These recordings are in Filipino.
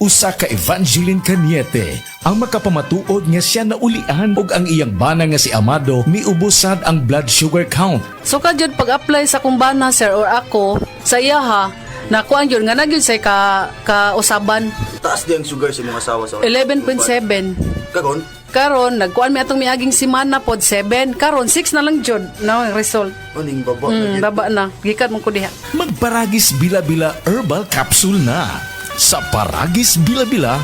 Usa ka Evangeline Cañete ang makapamatuod nga siya naulian og ang iyang bana nga si Amado miubusad ang blood sugar count. So jud pag-apply sa kumbana sir or ako sa iya ha, nakuan yun nga nagyud say ka usaban Taas di ang sugar sa mga asawa sa 11.7. Kagon? Karon nagkuan mi atong miaging semana pod 7. Karon 6 na lang jud ang result. Aning baba na yun. Baba na. Gikat mo ko diha. Magparagis bila-bila herbal capsule na. Sa Paragis Bila-Bila,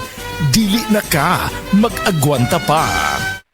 dili na ka mag-agwanta pa.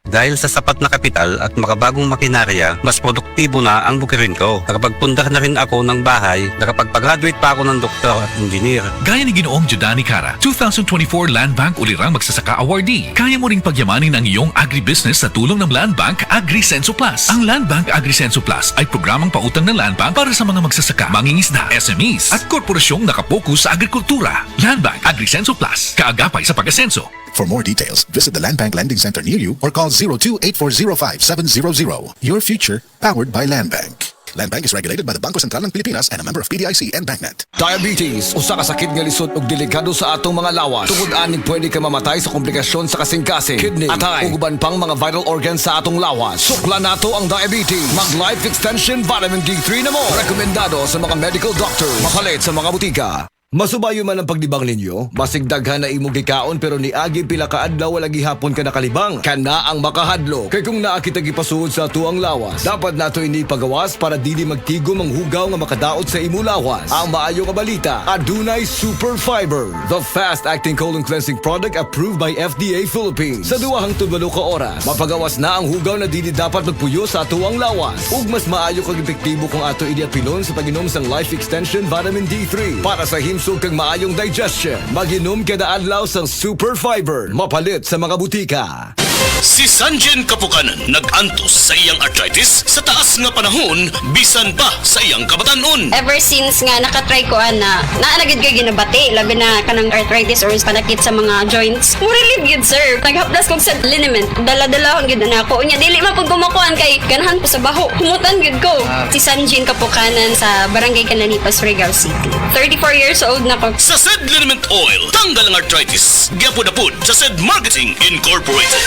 Dahil sa sapat na kapital at makabagong makinarya, mas produktibo na ang bukirin ko. Nakapagpundar na rin ako ng bahay, nakapagpag-graduate pa ako ng doktor at engineer. Gaya ni Ginoong Jodani Cara, 2024 Land Bank Ulirang Magsasaka Awardee. Kaya mo ring pagyamanin ang iyong agribusiness sa tulong ng Land Bank AgriSenso Plus. Ang Land Bank AgriSenso Plus ay programang pautang ng Land Bank para sa mga magsasaka, mangingisda, SMEs at korporasyong nakapokus sa agrikultura. Land Bank AgriSenso Plus, kaagapay sa pag-asenso. For more details, visit the Land Bank Lending Center near you or call 02-8405-700. Your future, powered by Land Bank. Land Bank is regulated by the Bangko Sentral ng Pilipinas and a member of PDIC and BancNet. Diabetes, usa ka sakit nga lisod ug delikado sa atong mga lawas. Tungod aning pwede ka mamatay sa komplikasyon sa kasing-kasing, kidney, atay, ug uban pang mga vital organs sa atong lawas. Sukla nato ang diabetes. Mag Life Extension Vitamin D3 na mo. Rekomendado sa mga medical doctors. Mapalit sa mga butika. Masubayo man ang pagdibang ninyo, basig daghan na imong gikaon pero niagi pila ka adlaw wala gihapon ka nakalibang. Kana ang makahadlo. Kay kung naa kita gipasuod sa tuang lawas, dapat nato ini pagawas para dili magtigom ang hugaw nga makadaot sa imo lawas. Ang maayo nga balita, adunay Super Fiber, the fast-acting colon cleansing product approved by FDA Philippines. Sa 2-8 ka oras, mapagawas na ang hugaw na dili dapat magpuyo sa tuang lawas. Ug mas maayo kag epektibo kung ato ini apilon sa pag-inom sang Life Extension Vitamin D3 para sa himsog kang maayong digestion. Mag-inom kada adlaw sang Super Fiber, mapalit sa mga butika. Si Sanjen Kapukanan nag-antos sa iyang arthritis sa taas nga panahon bisan pa sa iyang kabatanon. Ever since nga nakatry ko na naanagid kay ginabati labi na kanang arthritis or panakit sa mga joints. Mo relieve gid sir. Naghaplas kog sa liniment. Dala-dala gid na ako. Unya dili man pud kumakuan kay ganahan po sa baho. Humutan gid ko. Si Sanjen Kapukanan sa Barangay Cananipas, Surigao City. 34 years old na ko. Sa Sed Liniment Oil, tanggal ang arthritis. Gyapod-apod sa Sed Marketing Incorporated.